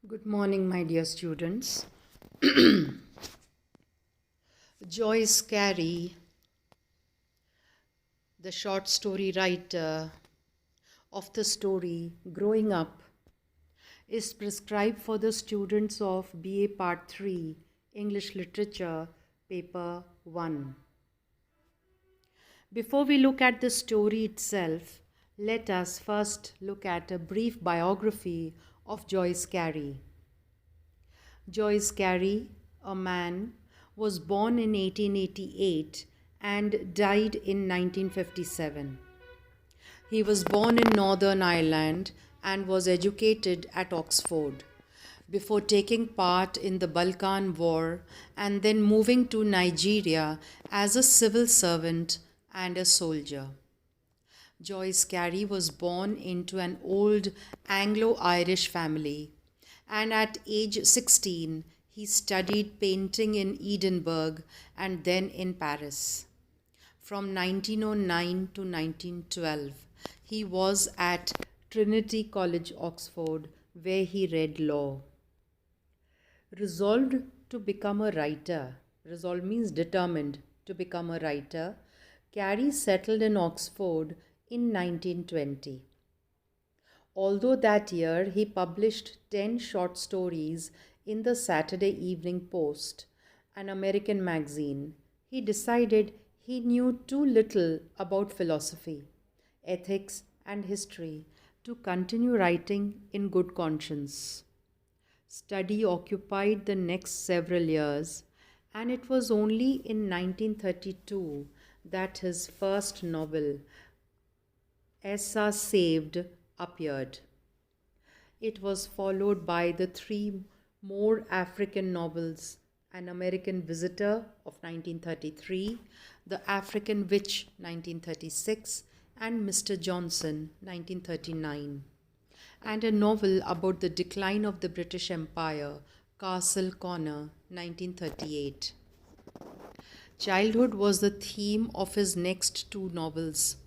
Good morning, my dear students. Joyce Carey, the short story writer of the story Growing Up, is prescribed for the students of BA Part 3, English Literature, Paper 1. Before we look at the story itself, let us first look at a brief biography of Joyce Carey. Joyce Carey, a man, was born in 1888 and died in 1957. He was born in Northern Ireland and was educated at Oxford before taking part in the Balkan War and then moving to Nigeria as a civil servant and a soldier. Joyce Carey was born into an old Anglo-Irish family, and at age 16 he studied painting in Edinburgh and then in Paris. From 1909 to 1912 he was at Trinity College, Oxford, where he read law. Resolved to become a writer, resolved means determined to become a writer, Carey settled in Oxford in 1920. Although that year he published 10 short stories in the Saturday Evening Post, an American magazine, he decided he knew too little about philosophy, ethics, and history to continue writing in good conscience. Study occupied the next several years, and it was only in 1932 that his first novel, Essa Saved, appeared. It was followed by the three more African novels, An American Visitor of 1933, The African Witch 1936, and Mr. Johnson 1939, and a novel about the decline of the British Empire, Castle Corner 1938. Childhood was the theme of his next two novels,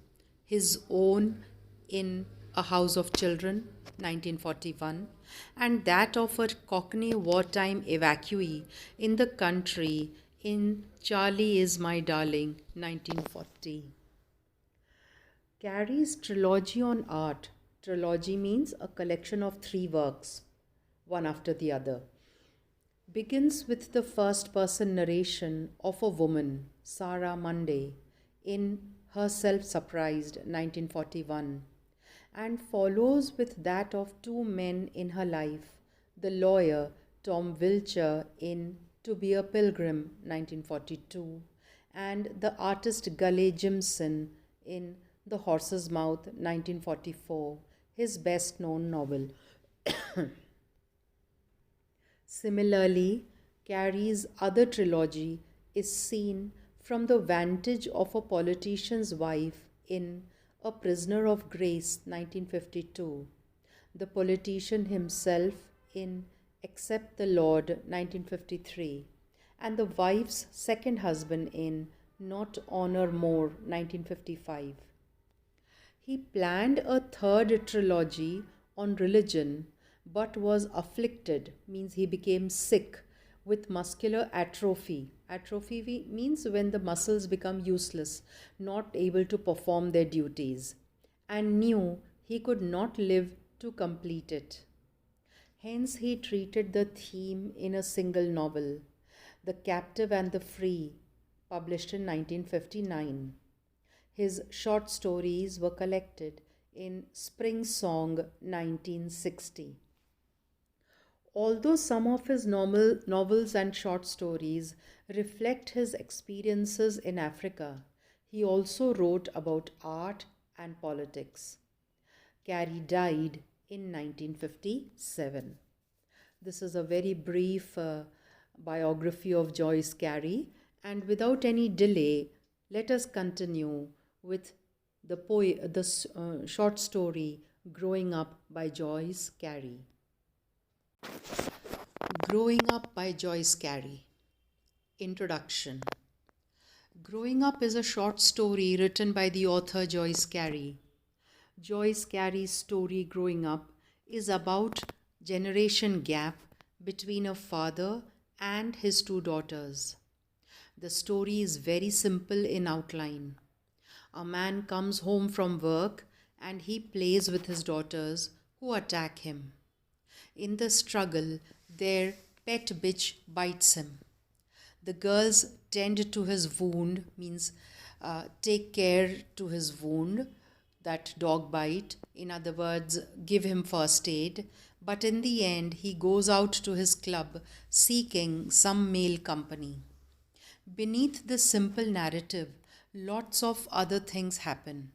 his own in A House of Children, 1941, and that of a Cockney wartime evacuee in the country in Charlie Is My Darling, 1940. Carey's trilogy on art, trilogy means a collection of three works, one after the other, begins with the first-person narration of a woman, Sarah Monday, in Herself Surprised, 1941, and follows with that of two men in her life, the lawyer Tom Wiltshire in To Be a Pilgrim, 1942, and the artist Gully Jimson in The Horse's Mouth, 1944, his best-known novel. Similarly, Carey's other trilogy is seen from the vantage of a politician's wife in A Prisoner of Grace, 1952, the politician himself in Except the Lord, 1953, and the wife's second husband in Not Honor More, 1955. He planned a third trilogy on religion but was afflicted, means he became sick, with muscular atrophy. Atrophy means when the muscles become useless, not able to perform their duties, and knew he could not live to complete it. Hence, he treated the theme in a single novel, The Captive and the Free, published in 1959. His short stories were collected in Spring Song 1960. Although some of his novels and short stories reflect his experiences in Africa, he also wrote about art and politics. Carey died in 1957. This is a very brief biography of Joyce Carey, and without any delay, let us continue with the short story Growing Up by Joyce Carey. Growing Up by Joyce Carey. Introduction. Growing Up is a short story written by the author Joyce Carey. Joyce Carey's story Growing Up is about generation gap between a father and his two daughters. The story is very simple in outline. A man comes home from work and he plays with his daughters who attack him. In the struggle, their pet bitch bites him. The girls tend to his wound, means take care to his wound, that dog bite. In other words, give him first aid. But in the end, he goes out to his club seeking some male company. Beneath this simple narrative, lots of other things happen.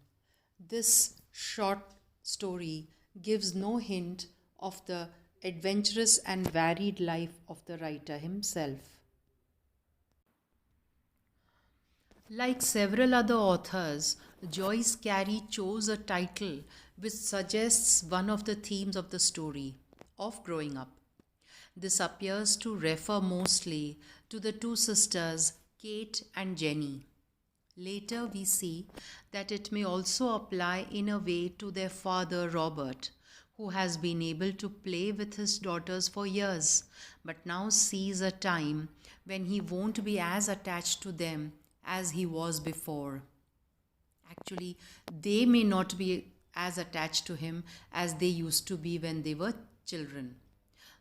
This short story gives no hint of the adventurous and varied life of the writer himself. Like several other authors, Joyce Carey chose a title which suggests one of the themes of the story of growing up. This appears to refer mostly to the two sisters, Kate and Jenny. Later, we see that it may also apply in a way to their father, Robert, who has been able to play with his daughters for years, but now sees a time when he won't be as attached to them as he was before. Actually, they may not be as attached to him as they used to be when they were children.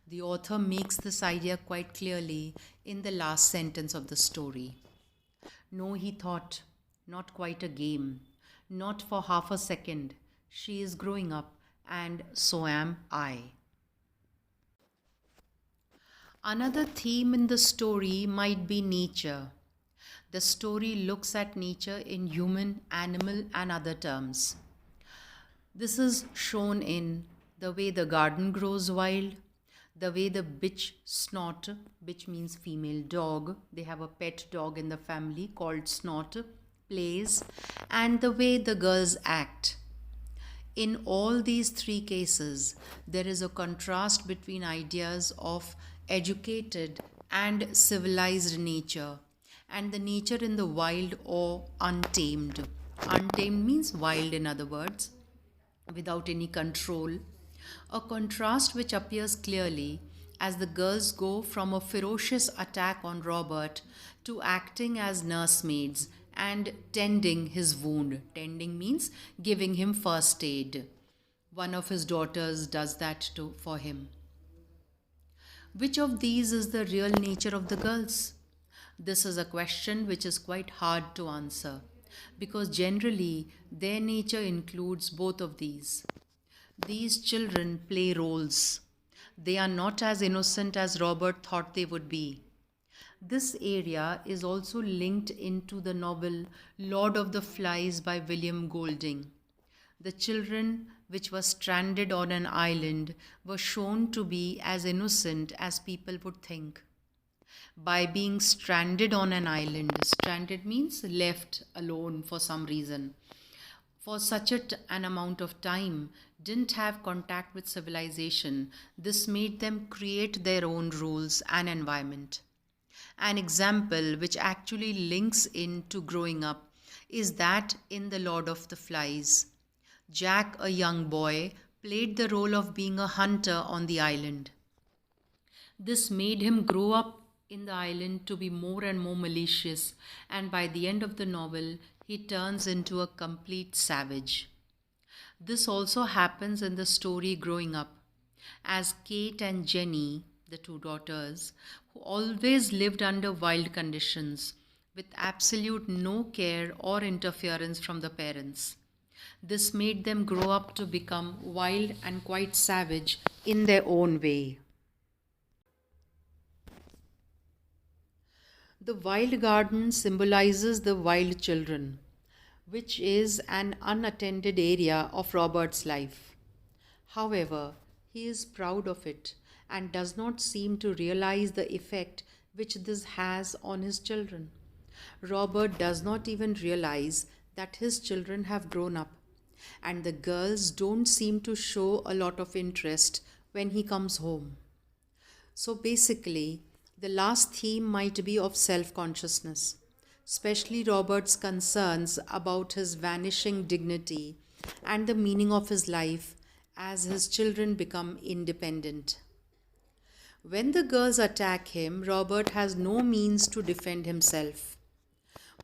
The author makes this idea quite clearly in the last sentence of the story. No, he thought, not quite a game, not for half a second. She is growing up, and so am I. Another theme in the story might be nature. The story looks at nature in human, animal, and other terms. This is shown in the way the garden grows wild, the way the bitch Snot, bitch means female dog, they have a pet dog in the family called Snot, plays, and the way the girls act. In all these three cases, there is a contrast between ideas of educated and civilized nature, and the nature in the wild or untamed. Untamed means wild, in other words, without any control. A contrast which appears clearly as the girls go from a ferocious attack on Robert to acting as nursemaids and tending his wound. Tending means giving him first aid. One of his daughters does that too for him. Which of these is the real nature of the girls? This is a question which is quite hard to answer because generally their nature includes both of these. These children play roles. They are not as innocent as Robert thought they would be. This area is also linked into the novel Lord of the Flies by William Golding. The children which were stranded on an island were shown to be as innocent as people would think. By being stranded on an island, stranded means left alone for some reason, for such an amount of time, didn't have contact with civilization, this made them create their own rules and environment. An example which actually links into growing up is that in The Lord of the Flies. Jack, a young boy, played the role of being a hunter on the island. This made him grow up in the island to be more and more malicious, and by the end of the novel, he turns into a complete savage. This also happens in the story Growing Up, as Kate and Jenny, the two daughters, who always lived under wild conditions, with absolute no care or interference from the parents. This made them grow up to become wild and quite savage in their own way. The wild garden symbolizes the wild children, which is an unattended area of Robert's life. However, he is proud of it and does not seem to realize the effect which this has on his children. Robert does not even realize that his children have grown up, and the girls don't seem to show a lot of interest when he comes home. So basically, the last theme might be of self-consciousness, especially Robert's concerns about his vanishing dignity and the meaning of his life as his children become independent. When the girls attack him, Robert has no means to defend himself.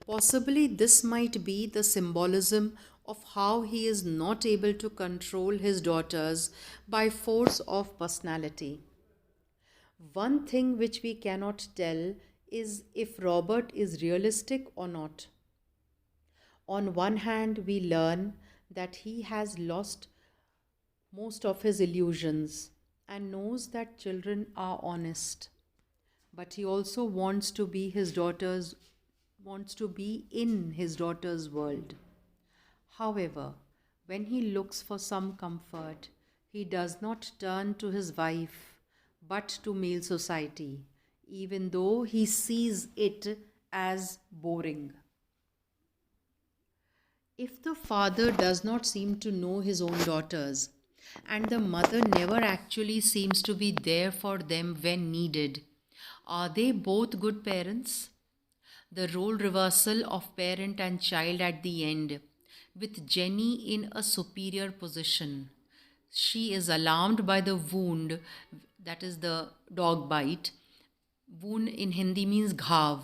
Possibly this might be the symbolism of how he is not able to control his daughters by force of personality. One thing which we cannot tell is if Robert is realistic or not. On one hand, we learn that he has lost most of his illusions and knows that children are honest. But he also wants to be in his daughter's world. However, when he looks for some comfort, he does not turn to his wife but to male society, even though he sees it as boring. If the father does not seem to know his own daughters, and the mother never actually seems to be there for them when needed, are they both good parents? The role reversal of parent and child at the end, with Jenny in a superior position. She is alarmed by the wound, that is the dog bite. Wound in Hindi means ghav,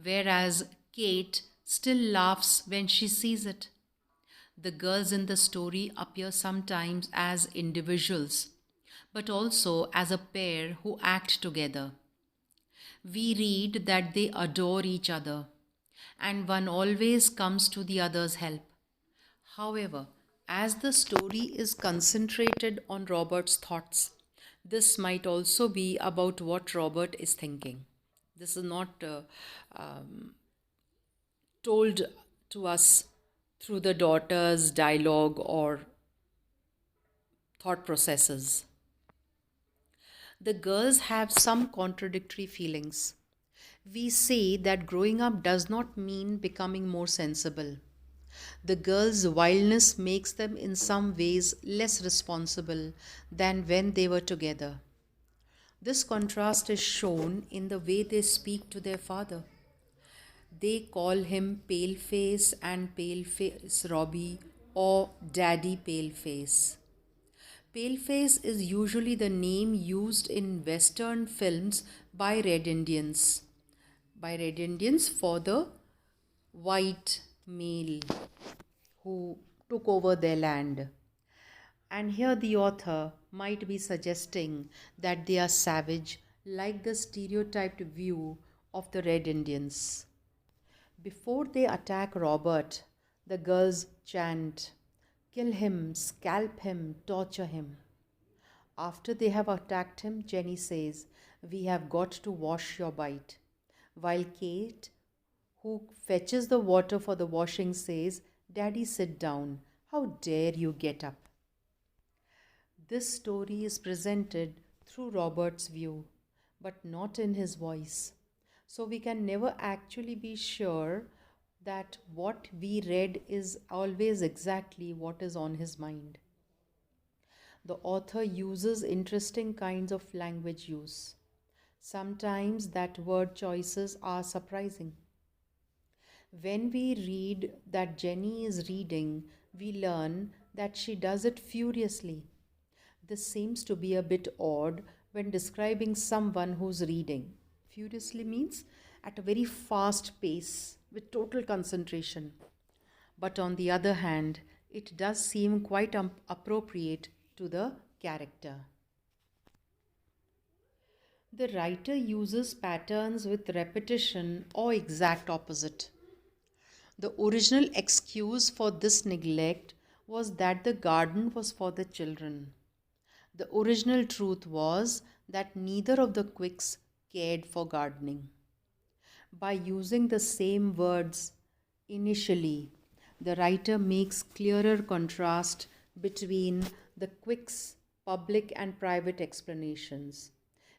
whereas Kate still laughs when she sees it. The girls in the story appear sometimes as individuals, but also as a pair who act together. We read that they adore each other, and one always comes to the other's help. However, as the story is concentrated on Robert's thoughts, this might also be about what Robert is thinking. This is not told to us through the daughter's dialogue or thought processes. The girls have some contradictory feelings. We say that growing up does not mean becoming more sensible. The girls' wildness makes them in some ways less responsible than when they were together. This contrast is shown in the way they speak to their father. They call him Paleface and Paleface Robbie or Daddy Paleface. Paleface is usually the name used in Western films by Red Indians. By Red Indians for the white male who took over their land. And here the author might be suggesting that they are savage, like the stereotyped view of the Red Indians. Before they attack Robert, the girls chant, "Kill him, scalp him, torture him." After they have attacked him, Jenny says, "We have got to wash your bite." While Kate, who fetches the water for the washing, says, "Daddy, sit down. How dare you get up?" This story is presented through Robert's view, but not in his voice. So we can never actually be sure that what we read is always exactly what is on his mind. The author uses interesting kinds of language use. Sometimes that word choices are surprising. When we read that Jenny is reading, we learn that she does it furiously. This seems to be a bit odd when describing someone who's reading. Furiously means at a very fast pace with total concentration. But on the other hand, it does seem quite appropriate to the character. The writer uses patterns with repetition or exact opposite. The original excuse for this neglect was that the garden was for the children. The original truth was that neither of the Quicks cared for gardening. By using the same words initially, the writer makes clearer contrast between the Quicks' public and private explanations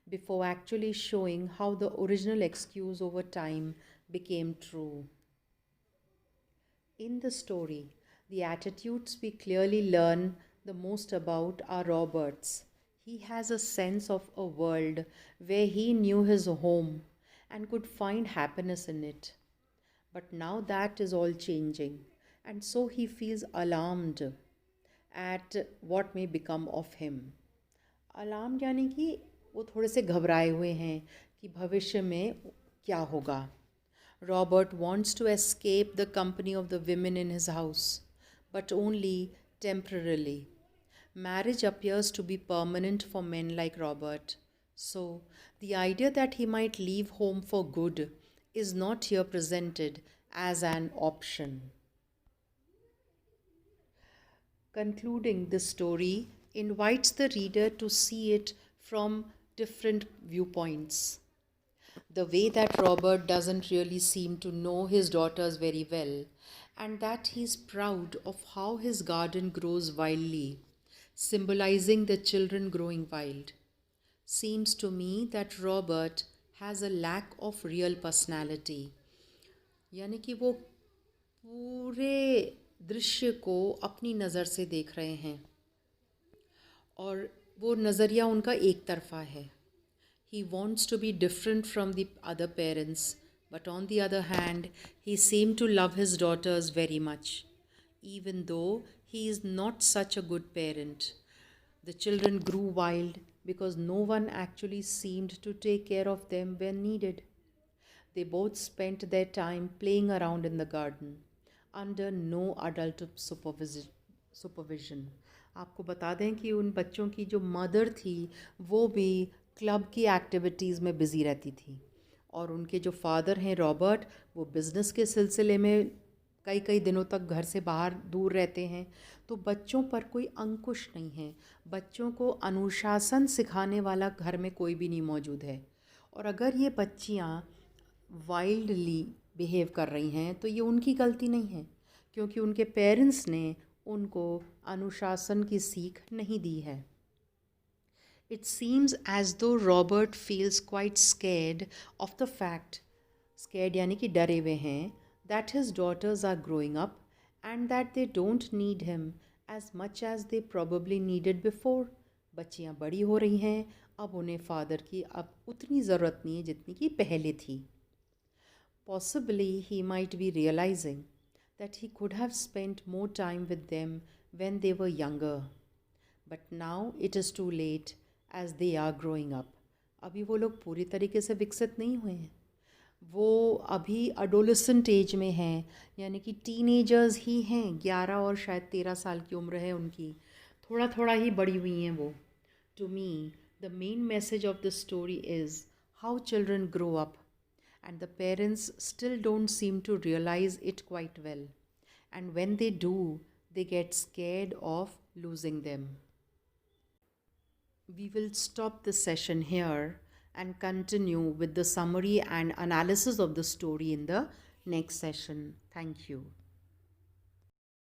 before actually showing how the original excuse over time became true. In the story, the attitudes we clearly learn the most about are Robert's. He has a sense of a world where he knew his home and could find happiness in it. But now that is all changing, and so he feels alarmed at what may become of him. Alarmed यानी कि वो थोड़े से घबराए हुए हैं कि भविष्य में क्या होगा. Robert wants to escape the company of the women in his house, but only temporarily. Marriage appears to be permanent for men like Robert. So, the idea that he might leave home for good is not here presented as an option. Concluding, the story invites the reader to see it from different viewpoints. The way that Robert doesn't really seem to know his daughters very well, and that he's proud of how his garden grows wildly, symbolizing the children growing wild. Seems to me that Robert has a lack of real personality. यानी कि वो पूरे दृश्य को अपनी नज़र से देख रहे हैं और वो नज़रिया उनका एक तरफा है. He wants to be different from the other parents, but on the other hand, he seemed to love his daughters very much, even though he is not such a good parent. The children grew wild because no one actually seemed to take care of them when needed. They both spent their time playing around in the garden under no adult supervision. आपको बता दें कि उन बच्चों की जो mother थी वो भी क्लब की एक्टिविटीज़ में बिज़ी रहती थी और उनके जो फादर हैं रॉबर्ट वो बिज़नेस के सिलसिले में कई कई दिनों तक घर से बाहर दूर रहते हैं. तो बच्चों पर कोई अंकुश नहीं है. बच्चों को अनुशासन सिखाने वाला घर में कोई भी नहीं मौजूद है. और अगर ये बच्चियाँ वाइल्डली बिहेव कर रही हैं तो ये उनकी गलती नहीं है क्योंकि उनके पेरेंट्स ने उनको अनुशासन की सीख नहीं दी है. It seems as though Robert feels quite scared of the fact, scared यानी कि डरे हुए हैं, that his daughters are growing up and that they don't need him as much as they probably needed before. बच्चियाँ बड़ी हो रही हैं, अब उन्हें फादर की अब उतनी ज़रूरत नहीं है जितनी कि पहले थी. Possibly he might be realizing that he could have spent more time with them when they were younger. But now it is too late as they are growing up. अभी वो लोग पूरी तरीके से विकसित नहीं हुए हैं. वो अभी अडोलेसेंट एज में हैं यानी कि टीनेजर्स ही हैं. 11 और शायद 13 साल की उम्र है उनकी. थोड़ा थोड़ा ही बड़ी हुई हैं वो. To me the main message of the story is how children grow up and the parents still don't seem to realize it quite well. And when they do, they get scared of losing them. We will stop the session here and continue with the summary and analysis of the story in the next session. Thank you.